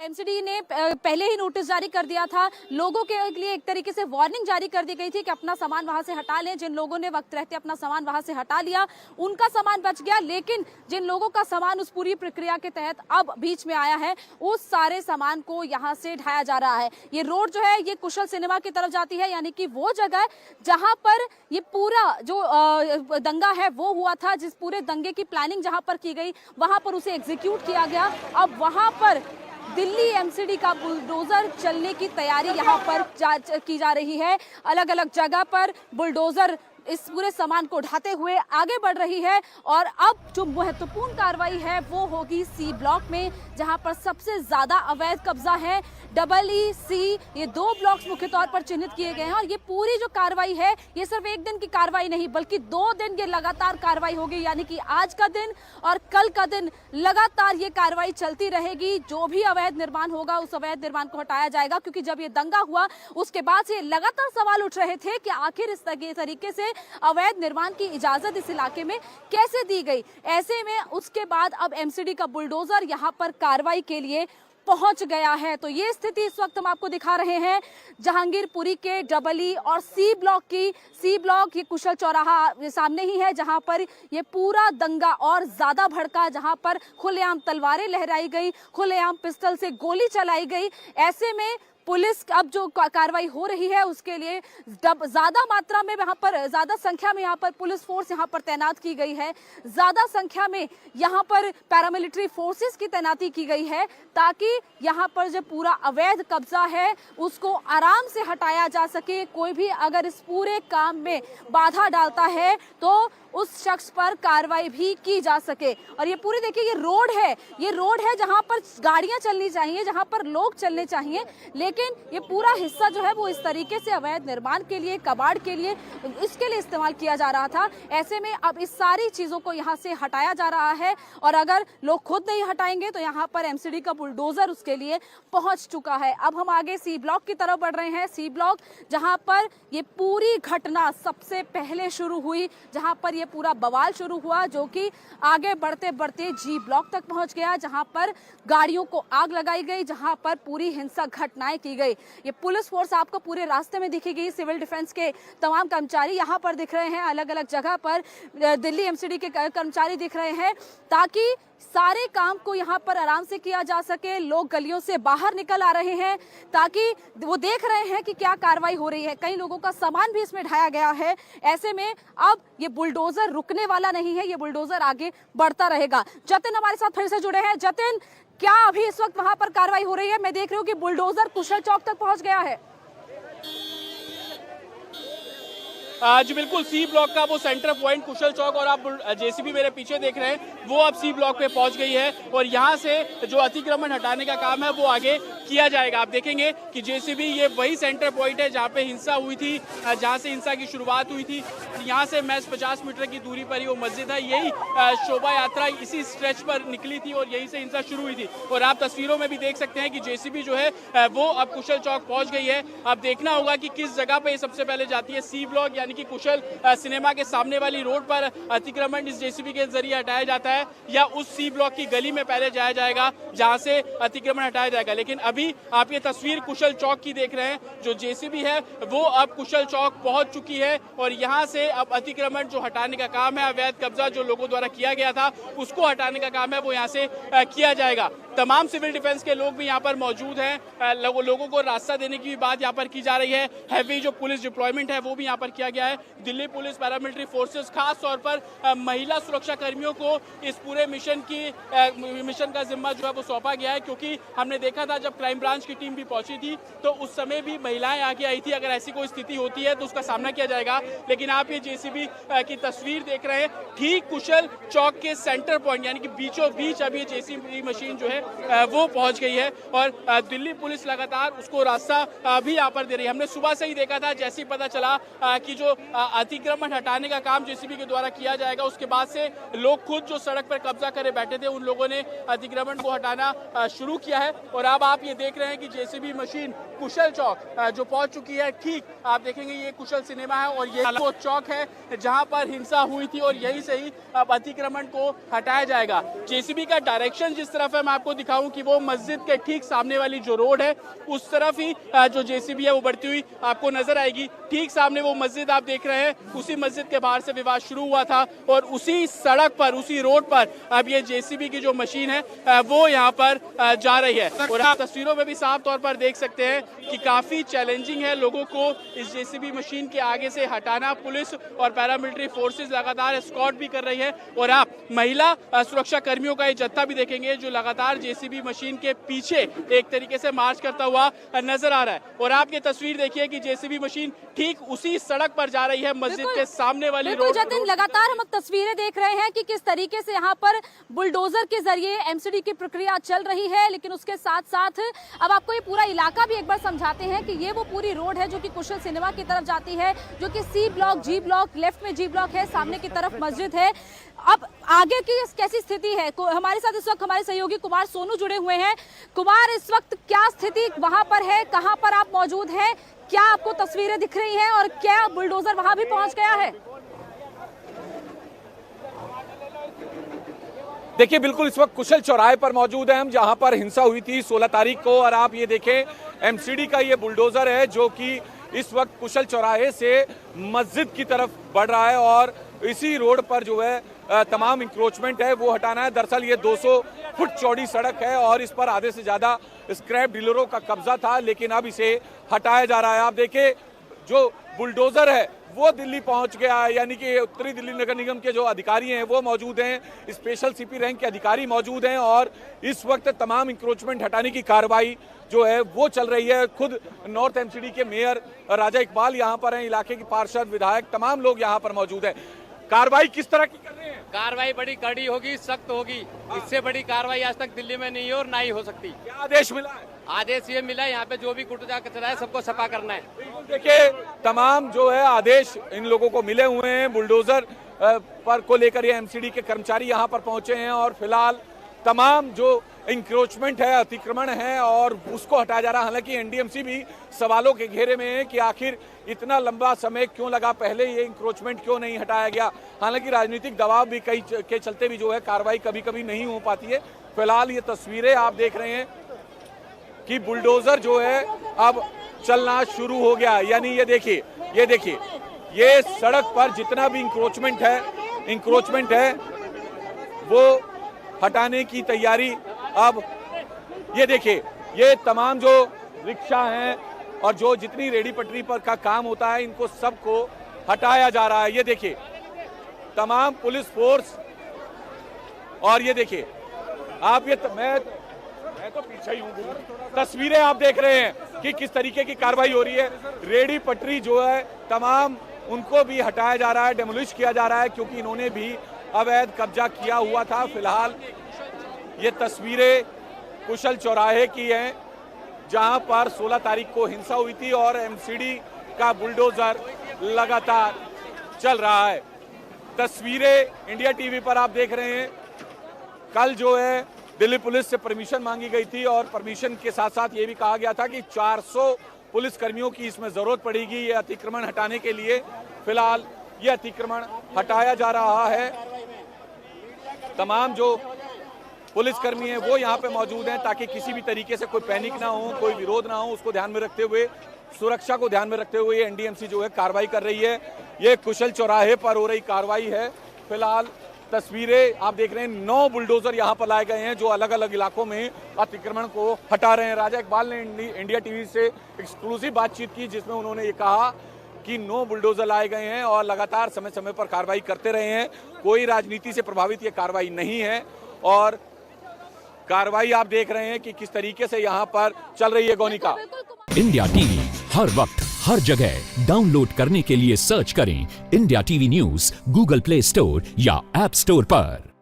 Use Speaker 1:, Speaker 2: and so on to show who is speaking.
Speaker 1: MCD ने पहले ही notice जारी कर दिया था। लोगों के लिए एक तरीके से वार्निंग जारी कर दी गई थी कि अपना सामान वहां से हटा लें। जिन लोगों ने वक्त रहते अपना सामान वहां से हटा लिया उनका सामान बच गया, लेकिन जिन लोगों का सामान उस पूरी प्रक्रिया के तहत अब बीच में आया है उस सारे सामान को यहां से ढाया जा रहा है। ये रोड जो है ये कुशल सिनेमा की तरफ जाती है, यानी कि वो जगह जहां पर ये पूरा जो दंगा है वो हुआ था, जिस पूरे दंगे की प्लानिंग जहां पर की गई वहां पर उसे एग्जीक्यूट किया गया। अब वहां पर दिल्ली एमसीडी का बुलडोजर चलने की तैयारी यहां पर की जा रही है। अलग अलग जगह पर बुलडोजर इस पूरे सामान को ढाते हुए आगे बढ़ रही है और अब जो महत्वपूर्ण कार्रवाई है वो होगी सी ब्लॉक में, जहां पर सबसे ज्यादा अवैध कब्जा है। EEC ये 2 ब्लॉक्स मुख्य तौर पर चिन्हित किए गए हैं और ये पूरी जो कार्रवाई है ये सिर्फ एक दिन की कार्रवाई नहीं बल्कि 2 दिन ये लगातार कार्रवाई होगी, यानी कि आज का दिन और कल का दिन लगातार ये कार्रवाई चलती रहेगी। जो भी अवैध निर्माण होगा उस अवैध निर्माण को हटाया जाएगा, क्योंकि जब ये दंगा हुआ उसके बाद से लगातार सवाल उठ रहे थे कि आखिर इस तरीके से अवैध निर्माण की इजाजत इस इलाके में कैसे दी गई। ऐसे में उसके बाद अब एमसीडी का बुलडोजर यहां पर कार्रवाई के लिए पहुंच गया है। तो ये स्थिति इस वक्त हम आपको दिखा रहे हैं जहांगीरपुरी के EE और सी ब्लॉक की। सी ब्लॉक ये कुशल चौराहा सामने ही है जहां पर ये पूरा दंगा और ज्यादा भड़का, जहां पर खुलेआम तलवारें लहराई गई, खुलेआम पिस्टल से गोली चलाई गई। ऐसे में पुलिस अब जो कार्रवाई हो रही है उसके लिए ज्यादा मात्रा में वहां पर ज्यादा संख्या में यहाँ पर पुलिस फोर्स यहाँ पर तैनात की गई है। ज्यादा संख्या में यहाँ पर पैरामिलिट्री फोर्सेस की तैनाती की गई है ताकि यहाँ पर जो पूरा अवैध कब्जा है उसको आराम से हटाया जा सके। कोई भी अगर इस पूरे काम में बाधा डालता है तो उस शख्स पर कार्रवाई भी की जा सके। और ये पूरी देखिए ये रोड है जहां पर गाड़ियां चलनी चाहिए, जहां पर लोग चलने चाहिए, लेकिन ये पूरा हिस्सा जो है वो इस तरीके से अवैध निर्माण के लिए, कबाड़ के लिए, इसके लिए इस्तेमाल किया जा रहा था। ऐसे में अब इस सारी चीजों को यहाँ से हटाया जा रहा है और अगर लोग खुद नहीं हटाएंगे तो यहाँ पर एमसीडी का बुलडोजर उसके लिए पहुंच चुका है। अब हम आगे सी ब्लॉक की तरफ बढ़ रहे हैं। सी ब्लॉक जहां पर ये पूरी घटना सबसे पहले शुरू हुई, जहां पर ये पूरा बवाल शुरू हुआ, जो कि आगे बढ़ते बढ़ते जी ब्लॉक तक पहुंच गया, जहां पर गाड़ियों को आग लगाई गई, जहां पर पूरी हिंसक घटनाएं की गई। ये पुलिस फोर्स आपको पूरे रास्ते में दिखेगी। सिविल डिफेंस के तमाम कर्मचारी यहां पर दिख रहे हैं, अलग अलग जगह पर दिल्ली एमसीडी के कर्मचारी दिख रहे हैं ताकि सारे काम को यहाँ पर आराम से किया जा सके। लोग गलियों से बाहर निकल आ रहे हैं ताकि वो देख रहे हैं कि क्या कार्रवाई हो रही है। कई लोगों का सामान भी इसमें ढाया गया है। ऐसे में अब ये बुलडोजर रुकने वाला नहीं है, ये बुलडोजर आगे बढ़ता रहेगा। जतिन हमारे साथ फिर से जुड़े हैं। जतिन, क्या अभी इस वक्त वहां पर कार्रवाई हो रही है? मैं देख रही हूँ कि बुलडोजर कुशल चौक तक पहुंच गया है।
Speaker 2: जी बिल्कुल, सी ब्लॉक का वो सेंटर पॉइंट कुशल चौक और आप जेसीबी मेरे पीछे देख रहे हैं वो अब सी ब्लॉक पे पहुंच गई है और यहाँ से जो अतिक्रमण हटाने का काम है वो आगे किया जाएगा। आप देखेंगे कि जेसीबी ये वही सेंटर पॉइंट है जहाँ पे हिंसा हुई थी, जहाँ से हिंसा की शुरुआत हुई थी। यहाँ से महज 50 मीटर की दूरी पर ही वो मस्जिद है। यही शोभा यात्रा इसी स्ट्रेच पर निकली थी और यहीं से हिंसा शुरू हुई थी। और आप तस्वीरों में भी देख सकते हैं कि जेसीबी जो है वो अब कुशल चौक पहुंच गई है। अब देखना होगा कि किस जगह पे सबसे पहले जाती है। सी ब्लॉक यानी कि कुशल सिनेमा के सामने वाली रोड पर अतिक्रमण इस जेसीबी के जरिए हटाया जाता है या उस सी ब्लॉक की गली में पहले जाया जाएगा जहां से अतिक्रमण हटाया जाएगा। लेकिन अभी आप ये तस्वीर कुशल चौक की देख रहे हैं। जो जेसीबी है वो अब कुशल चौक पहुंच चुकी है और यहां से अब अतिक्रमण जो हटाने का काम है, अवैध कब्जा जो लोगों द्वारा किया गया था उसको हटाने का काम है वो यहाँ से किया जाएगा। तमाम सिविल डिफेंस के लोग भी यहाँ पर मौजूद हैं। लोगों को रास्ता देने की भी बात यहाँ पर की जा रही है। हैवी जो पुलिस डिप्लॉयमेंट है वो भी यहाँ पर किया गया है। दिल्ली पुलिस, पैरामिलिट्री फोर्सेस, खास तौर पर महिला सुरक्षा कर्मियों को इस पूरे मिशन का जिम्मा जो है वो सौंपा गया है, क्योंकि हमने देखा था जब क्राइम ब्रांच की टीम भी पहुंची थी तो उस समय भी महिलाएं आगे आई थी। अगर ऐसी कोई स्थिति होती है तो उसका सामना किया जाएगा। लेकिन आप ये जेसीबी की तस्वीर देख रहे हैं, ठीक कुशल चौक के सेंटर पॉइंट यानी कि बीचों बीच अब ये जेसीबी मशीन जो है वो पहुंच गई है और दिल्ली पुलिस लगातार उसको रास्ता भी यहाँ पर दे रही है। हमने सुबह से ही देखा था, जैसे ही पता चला कि जो अतिक्रमण हटाने का काम जेसीबी के द्वारा किया जाएगा उसके बाद से लोग खुद जो सड़क पर कब्जा करे बैठे थे उन लोगों ने अतिक्रमण को हटाना शुरू किया है। और अब आप ये देख रहे हैं कि जेसीबी मशीन कुशल चौक जो पहुंच चुकी है। ठीक आप देखेंगे ये कुशल सिनेमा है और ये वो चौक है जहां पर हिंसा हुई थी और यहीं से ही अब अतिक्रमण को हटाया जाएगा। जेसीबी का डायरेक्शन जिस तरफ है मैं आपको दिखाऊं कि वो मस्जिद के ठीक सामने वाली जो रोड है उस तरफ ही जो जेसीबी है वो बढ़ती हुई आपको नजर आएगी। ठीक सामने वो मस्जिद आप देख रहे हैं, उसी मस्जिद के बाहर से विवाद शुरू हुआ था और उसी सड़क पर उसी रोड पर अब ये जेसीबी की जो मशीन है वो यहाँ पर जा रही है। और आप तस्वीरों में भी साफ तौर पर देख सकते हैं कि काफी चैलेंजिंग है लोगों को इस जेसीबी मशीन के आगे से हटाना। पुलिस और पैरामिलिट्री फोर्सेस लगातार एस्कॉर्ट भी कर रही है और आप महिला सुरक्षा कर्मियों का ये जत्था भी देखेंगे जो लगातार जेसीबी मशीन के पीछे एक तरीके से मार्च करता हुआ नजर आ रहा है। और आप ये तस्वीर देखिए कि जेसीबी मशीन ठीक उसी सड़क पर जा रही है, मस्जिद के सामने वाली रोड।
Speaker 1: जतिन, लगातार हम तस्वीरें देख रहे हैं कि किस तरीके से यहाँ पर बुलडोजर के जरिए एमसीडी की प्रक्रिया चल रही है, लेकिन उसके साथ साथ अब आपको ये पूरा इलाका भी एक बार समझाते हैं कि ये वो पूरी रोड है जो कि कुशल सिनेमा की तरफ जाती है, जो कि सी ब्लॉक, जी ब्लॉक, लेफ्ट में जी ब्लॉक है, सामने की तरफ मस्जिद है। अब आगे की कैसी स्थिति है? हमारे साथ इस वक्त हमारे सहयोगी कुमार सोनू जुड़े हुए हैं। कुमार, इस वक्त क्या स्थिति वहां पर है, कहां पर आप मौजूद हैं, क्या आपको तस्वीरें दिख रही हैं और क्या बुलडोजर वहां भी पहुंच गया है?
Speaker 3: देखिए, बिल्कुल इस वक्त कुशल चौराहे पर मौजूद हैं हम, जहां पर हिंसा हुई थी 16 तारीख को। और आप ये देखें एमसीडी का ये बुलडोजर है जो कि इस वक्त कुशल चौराहे से मस्जिद की तरफ बढ़ रहा है और इसी रोड पर जो है तमाम इंक्रोचमेंट है वो हटाना है। दरअसल ये 200 फुट चौड़ी सड़क है और इस पर आधे से ज्यादा स्क्रैप डीलरों का कब्जा था, लेकिन अब इसे हटाया जा रहा है। आप देखिए जो बुलडोजर है वो दिल्ली पहुंच गया है, यानी कि उत्तरी दिल्ली नगर निगम के जो अधिकारी हैं वो मौजूद हैं, स्पेशल सीपी रैंक के अधिकारी मौजूद हैं और इस वक्त तमाम इंक्रोचमेंट हटाने की कार्रवाई जो है वो चल रही है। खुद नॉर्थ एमसीडी के मेयर राजा इकबाल यहाँ पर हैं, इलाके के पार्षद, विधायक, तमाम लोग यहाँ पर मौजूद हैं। कार्रवाई किस तरह की कर रहे हैं?
Speaker 4: कार्रवाई बड़ी कड़ी होगी, सख्त होगी। इससे बड़ी कार्रवाई आज तक दिल्ली में नहीं है और ना ही हो सकती।
Speaker 3: क्या आदेश मिला है?
Speaker 4: आदेश ये मिला है यहाँ पे जो भी कुटुचा कचरा है सबको सफा करना है।
Speaker 3: देखिए, तमाम जो है आदेश इन लोगों को मिले हुए हैं। बुलडोजर पर को लेकर ये एमसीडी के कर्मचारी यहाँ पर पहुंचे हैं और फिलहाल तमाम जो इंक्रोचमेंट है, अतिक्रमण है और उसको हटाया जा रहा है। हालांकि एनडीएमसी भी सवालों के घेरे में है कि आखिर इतना लंबा समय क्यों लगा, पहले ये इंक्रोचमेंट क्यों नहीं हटाया गया। हालांकि राजनीतिक दबाव भी कई के चलते भी जो है कार्रवाई कभी कभी नहीं हो पाती है। फिलहाल ये तस्वीरें आप देख रहे हैं कि बुलडोजर जो है अब चलना शुरू हो गया, यानी ये देखिए ये सड़क पर जितना भी इंक्रोचमेंट है वो हटाने की तैयारी। अब ये देखिए ये तमाम जो रिक्शा हैं और जो जितनी रेडी पटरी पर का काम होता है इनको सबको हटाया जा रहा है। ये देखिए तमाम पुलिस फोर्स और ये देखिए आप मैं तो पीछे ही हूँ। तस्वीरें आप देख रहे हैं कि किस तरीके की कार्रवाई हो रही है। रेडी पटरी जो है तमाम उनको भी हटाया जा रहा है, डेमोलिश किया जा रहा है क्योंकि इन्होंने भी अवैध कब्जा किया हुआ था। फिलहाल ये तस्वीरें कुशल चौराहे की हैं जहां पर 16 तारीख को हिंसा हुई थी और एमसीडी का बुलडोजर लगातार चल रहा है। तस्वीरें इंडिया टीवी पर आप देख रहे हैं। कल जो है दिल्ली पुलिस से परमिशन मांगी गई थी और परमिशन के साथ साथ ये भी कहा गया था कि 400 पुलिस कर्मियों की इसमें जरूरत पड़ेगी ये अतिक्रमण हटाने के लिए। फिलहाल ये अतिक्रमण हटाया जा रहा है। तमाम जो पुलिसकर्मी हैं वो यहाँ पे मौजूद हैं ताकि किसी भी तरीके से कोई पैनिक ना हो, कोई विरोध ना हो, उसको ध्यान में रखते हुए, सुरक्षा को ध्यान में रखते हुए एनडीएमसी जो है कार्रवाई कर रही है। ये कुशल चौराहे पर हो रही कार्रवाई है। फिलहाल तस्वीरें आप देख रहे हैं, 9 बुलडोजर यहाँ पर लाए गए हैं जो अलग अलग इलाकों में अतिक्रमण को हटा रहे हैं। राजा इकबाल ने इंडिया टीवी से एक्सक्लूसिव बातचीत की जिसमें उन्होंने ये कहा कि 9 बुलडोजर लाए गए हैं और लगातार समय समय पर कार्रवाई करते रहे हैं। कोई राजनीति से प्रभावित ये कार्रवाई नहीं है और कार्रवाई आप देख रहे हैं कि किस तरीके से यहाँ पर चल रही है। गौनिका,
Speaker 5: इंडिया टीवी हर वक्त हर जगह डाउनलोड करने के लिए सर्च करें India TV news Google play store या ऐप स्टोर पर।